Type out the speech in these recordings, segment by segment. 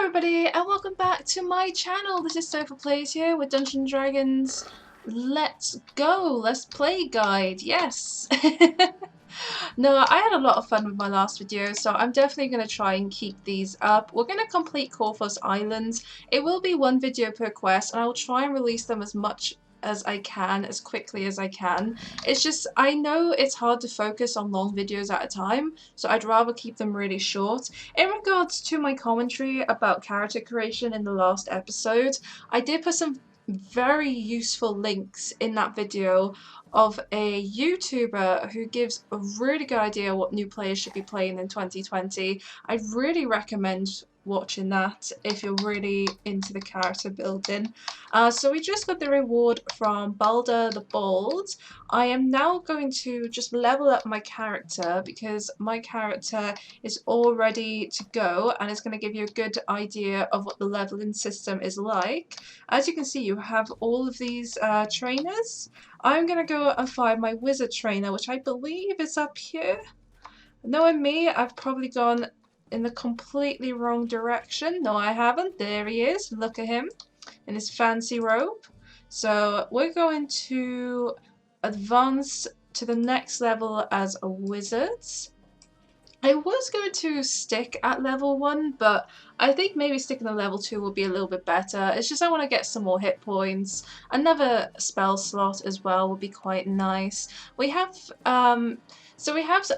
everybody and welcome back to my channel. This is Sofa Plays here with Dungeons & Dragons Let's Go, Let's Play guide. Yes! No, I had a lot of fun with my last video, so I'm definitely going to try and keep these up. We're going to complete Korthos Island. It will be one video per quest, and I will try and release them as much as I can, as quickly as I can. It's just, I know it's hard to focus on long videos at a time, so I'd rather keep them really short. In regards to my commentary about character creation in the last episode, I did put some very useful links in that video of a YouTuber who gives a really good idea what new players should be playing in 2020. I really recommend watching that if you're really into the character building. So we just got the reward from Balder the Bald. I am now going to just level up my character because my character is all ready to go, and it's going to give you a good idea of what the leveling system is like. As you can see, you have all of these trainers. I'm going to go and find my wizard trainer, which I believe is up here. Knowing me, I've probably gone in the completely wrong direction. No, I haven't. There he is. Look at him in his fancy robe. So we're going to advance to the next level as a wizard. I was going to stick at level 1, but I think maybe sticking at level 2 will be a little bit better. It's just I want to get some more hit points. Another spell slot as well would be quite nice. We have some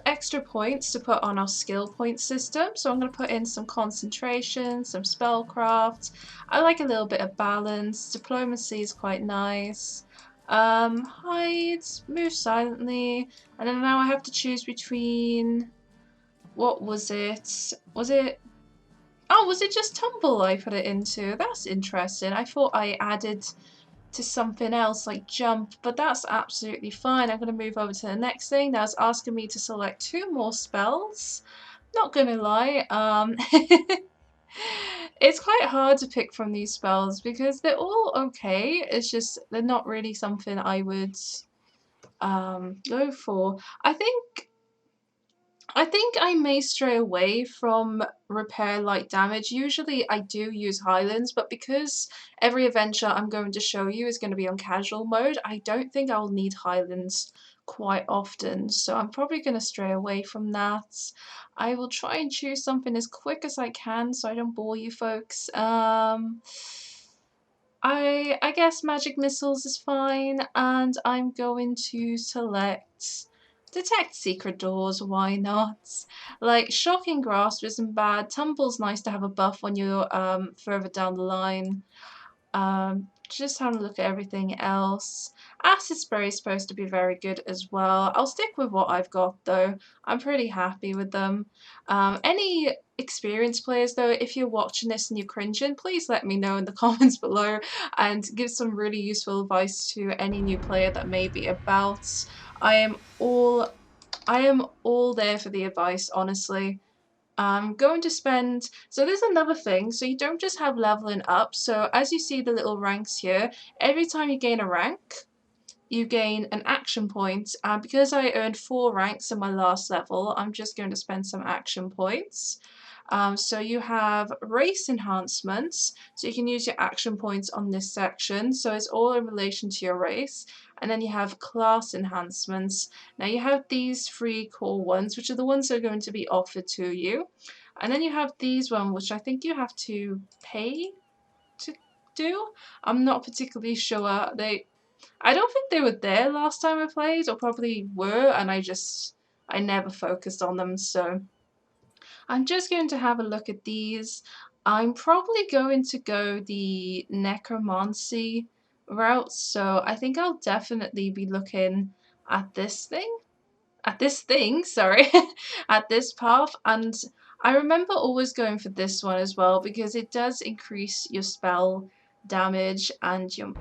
extra points to put on our skill point system. So I'm going to put in some concentration, some spellcraft. I like a little bit of balance. Diplomacy is quite nice. Hide, move silently, and then now I have to choose between. What was it? Was it just tumble I put it into? That's interesting. I thought I added to something else like jump, but that's absolutely fine. I'm going to move over to the next thing. Now it's asking me to select 2 more spells. Not gonna lie, it's quite hard to pick from these spells because they're all okay. It's just they're not really something I would go for. I think I may stray away from repair light damage. Usually I do use Highlands, but because every adventure I'm going to show you is going to be on casual mode, I don't think I'll need Highlands quite often. So I'm probably going to stray away from that. I will try and choose something as quick as I can so I don't bore you folks. I guess magic missiles is fine, and I'm going to select detect secret doors. Why not? Like shocking grasp isn't bad. Tumble's nice to have a buff when you're further down the line. Just having a look at everything else. Acid spray is supposed to be very good as well. I'll stick with what I've got though. I'm pretty happy with them. Any experienced players though, if you're watching this and you're cringing, please let me know in the comments below and give some really useful advice to any new player that may be about. I am all there for the advice, honestly. I'm going to spend, so there's another thing, so you don't just have leveling up. So as you see the little ranks here, every time you gain a rank, you gain an action point. And because I earned 4 ranks in my last level, I'm just going to spend some action points. So you have race enhancements, so you can use your action points on this section, so it's all in relation to your race. And then you have class enhancements. Now you have these 3 core ones, which are the ones that are going to be offered to you. And then you have these ones, which I think you have to pay to do. I'm not particularly sure. I don't think they were there last time I played, or probably were, and I never focused on them, so I'm just going to have a look at these. I'm probably going to go the necromancy route, so I think I'll definitely be looking at this thing, sorry, at this path. And I remember always going for this one as well because it does increase your spell damage and your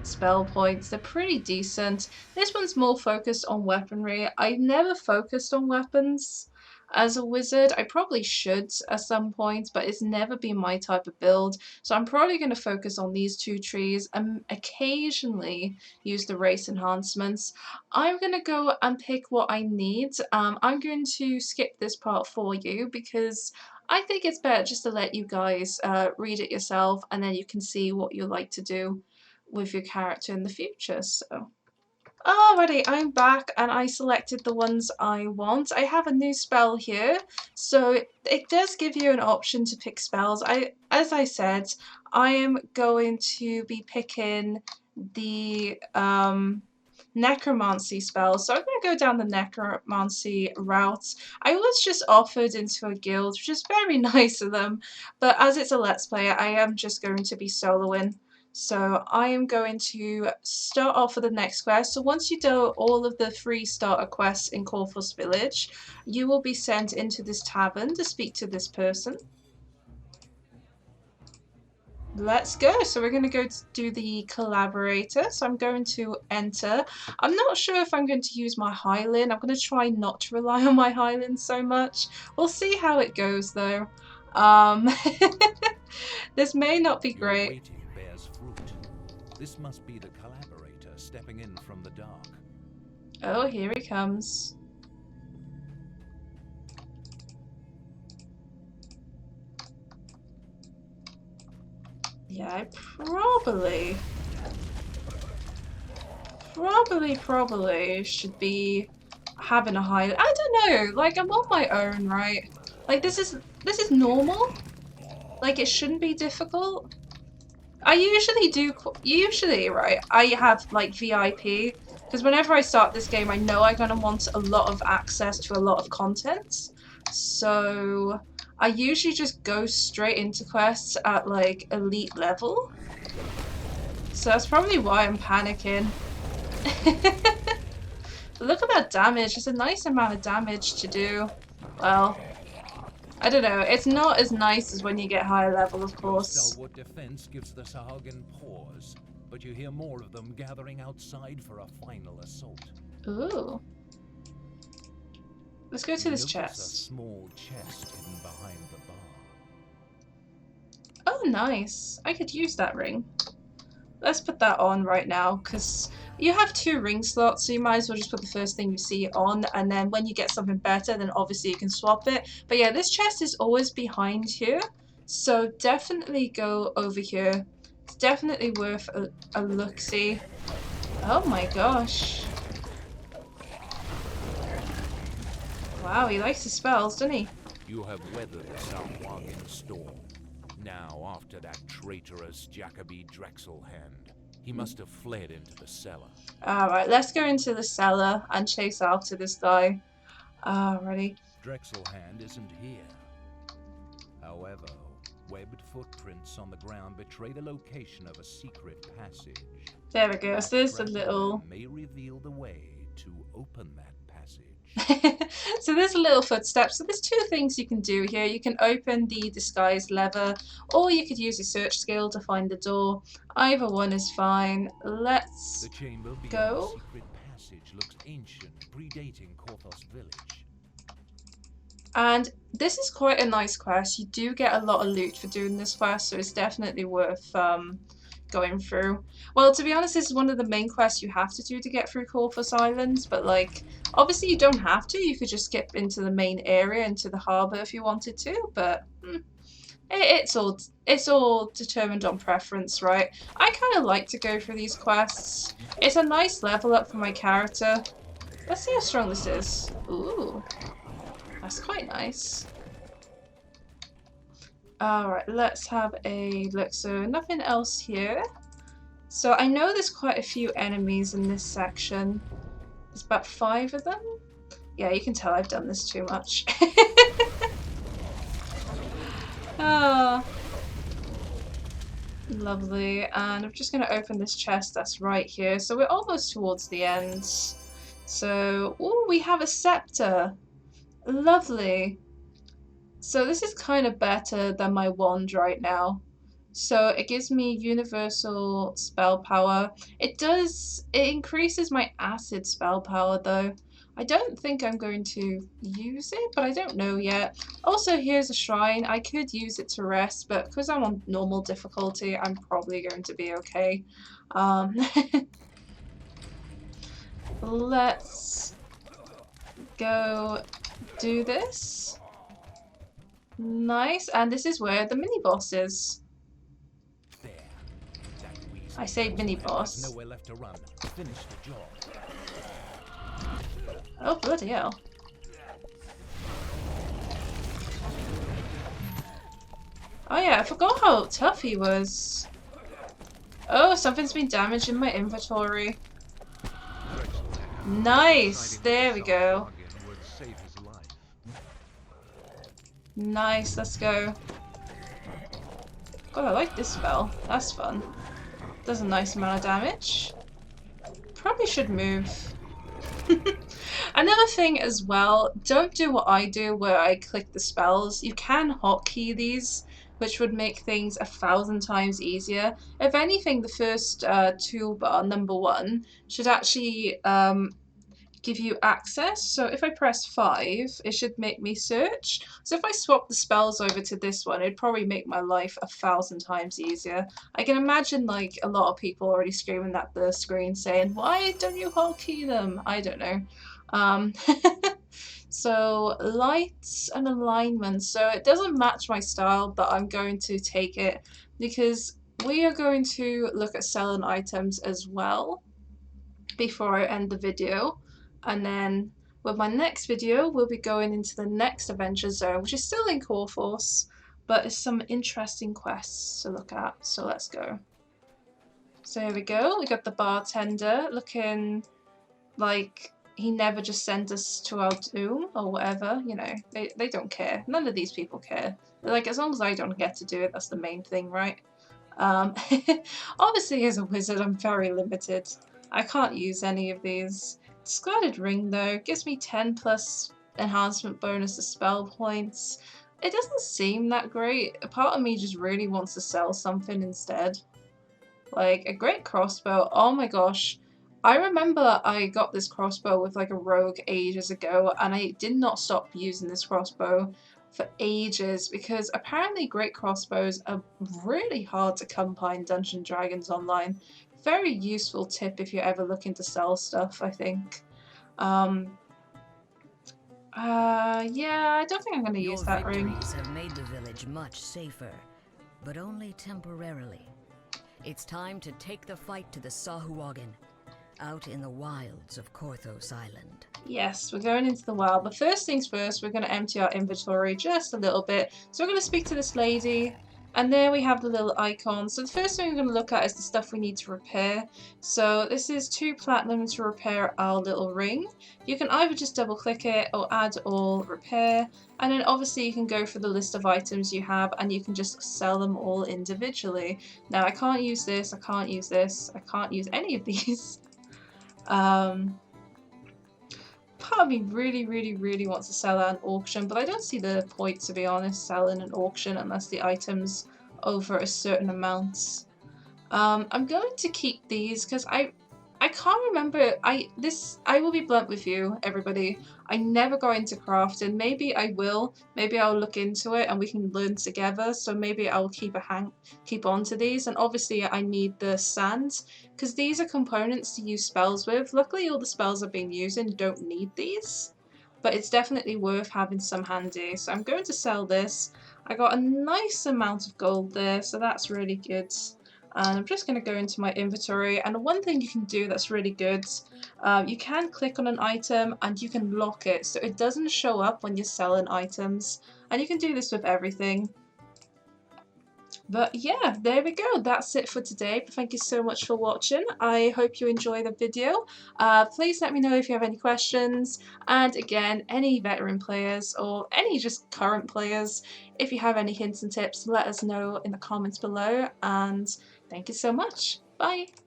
spell points. They're pretty decent. This one's more focused on weaponry. I never focused on weapons as a wizard. I probably should at some point, but it's never been my type of build. So I'm probably going to focus on these 2 trees and occasionally use the race enhancements. I'm going to go and pick what I need. I'm going to skip this part for you because I think it's better just to let you guys read it yourself, and then you can see what you like to do with your character in the future. So. Alrighty, I'm back and I selected the ones I want. I have a new spell here, so it does give you an option to pick spells. As I said, I am going to be picking the necromancy spell, so I'm going to go down the necromancy route. I was just offered into a guild, which is very nice of them, but as it's a let's play, I am just going to be soloing. So I am going to start off with the next quest. So once you do all of the free starter quests in Korthos village, you will be sent into this tavern to speak to this person. Let's go. So we're going to go to do the Collaborator. So I'm going to enter. I'm not sure if I'm going to use my Highland. I'm going to try not to rely on my Highland so much. We'll see how it goes though. This may not be great. This must be the Collaborator stepping in from the dark. Oh, here he comes. Yeah, I probably should be having a high. I don't know. Like, I'm on my own, right? Like, this is normal. Like, it shouldn't be difficult. I usually, right, I have, like, VIP, because whenever I start this game, I know I'm going to want a lot of access to a lot of content, so I usually just go straight into quests at, like, elite level, so that's probably why I'm panicking. Look at that damage, it's a nice amount of damage to do. Well, I don't know, it's not as nice as when you get higher level, of course. Your stalwart defense gives the Sahagin pause, but you hear more of them gathering outside for a final assault. Ooh. Let's go to this chest. A small chest hidden behind the bar. Oh, nice. I could use that ring. Let's put that on right now, because you have 2 ring slots, so you might as well just put the first thing you see on, and then when you get something better, then obviously you can swap it. But yeah, this chest is always behind here, so definitely go over here. It's definitely worth a look-see. Oh my gosh. Wow, he likes his spells, doesn't he? You have weathered the Southwargan storm. Now, after that traitorous Jacoby Drexelhand, he must have fled into the cellar. Alright, let's go into the cellar and chase after this guy. Alrighty. Drexelhand isn't here. However, webbed footprints on the ground betray the location of a secret passage. There we go. So there's a little... may reveal the way to open that passage. So there's a little footstep. So there's 2 things you can do here. You can open the disguise lever, or you could use your search skill to find the door. Either one is fine. Let's the chamber go. The secret passage looks ancient, predating Korthos village. And this is quite a nice quest. You do get a lot of loot for doing this quest, so it's definitely worth going through. Well, to be honest, this is one of the main quests you have to do to get through Korthos Islands, but like, obviously you don't have to. You could just skip into the main area, into the harbour if you wanted to, but it's all determined on preference, right? I kind of like to go through these quests. It's a nice level up for my character. Let's see how strong this is. Ooh, that's quite nice. Alright, let's have a look. So nothing else here. So I know there's quite a few enemies in this section. There's about 5 of them. Yeah, you can tell I've done this too much. Ah, lovely. And I'm just going to open this chest that's right here. So we're almost towards the end. So, ooh, we have a scepter. Lovely. So this is kind of better than my wand right now. So it gives me universal spell power. It increases my acid spell power though. I don't think I'm going to use it, but I don't know yet. Also, here's a shrine. I could use it to rest, but because I'm on normal difficulty, I'm probably going to be okay. Let's go do this. Nice, and this is where the mini boss is. There. That I weasel say mini Drexel has boss. nowhere left to run. Finish the job. Oh, bloody hell. Oh yeah, I forgot how tough he was. Oh, something's been damaged in my inventory. Nice! There we go. Nice, let's go. God, I like this spell. That's fun. Does a nice amount of damage. Probably should move. Another thing as well, don't do what I do where I click the spells. You can hotkey these, which would make things 1,000 times easier. If anything, the first toolbar, number 1, should actually give you access. So if I press 5, it should make me search. So if I swap the spells over to this one, it'd probably make my life 1,000 times easier. I can imagine like a lot of people already screaming at the screen saying, why don't you hotkey them? I don't know. Um, so lights and alignment. So it doesn't match my style, but I'm going to take it because we are going to look at selling items as well before I end the video. And then with my next video, we'll be going into the next adventure zone, which is still in Korthos, but it's some interesting quests to look at. So let's go. So here we go. We got the bartender looking like he never just sent us to our doom or whatever. You know, they don't care. None of these people care. They're like, as long as I don't get to do it, that's the main thing, right? Um, Obviously, as a wizard, I'm very limited. I can't use any of these. Discarded ring, though, gives me 10 plus enhancement bonus to spell points. It doesn't seem that great. A part of me just really wants to sell something instead. Like, a great crossbow. Oh my gosh. I remember I got this crossbow with like a rogue ages ago, and I did not stop using this crossbow for ages because apparently great crossbows are really hard to come by in Dungeons and Dragons Online. Very useful tip if you're ever looking to sell stuff, I think. Um, yeah, I don't think I'm going to use Your that ring. victories have made the village much safer, but only temporarily. It's time to take the fight to the Sahuagin, out in the wilds of Korthos Island. Yes, we're going into the wild, but first things first, we're going to empty our inventory just a little bit. So we're going to speak to this lady, and there we have the little icon. So the first thing we're going to look at is the stuff we need to repair. So this is 2 platinum to repair our little ring. You can either just double click it or add all repair, and then obviously you can go for the list of items you have and you can just sell them all individually. Now I can't use this, I can't use this, I can't use any of these. Part of me really wants to sell at an auction, but I don't see the point, to be honest, selling an auction unless the item's over a certain amount. I'm going to keep these because I can't remember. I will be blunt with you, everybody. I never got into crafting. Maybe I will. Maybe I'll look into it and we can learn together. So maybe I'll keep on to these. And obviously I need the sand because these are components to use spells with. Luckily all the spells I've been using don't need these, but it's definitely worth having some handy. So I'm going to sell this. I got a nice amount of gold there, so that's really good. And I'm just going to go into my inventory, and one thing you can do that's really good, you can click on an item and you can lock it so it doesn't show up when you're selling items, and you can do this with everything. But yeah, there we go. That's it for today. Thank you so much for watching. I hope you enjoy the video. Please let me know if you have any questions. And again, any veteran players or any just current players, if you have any hints and tips, let us know in the comments below. And thank you so much. Bye.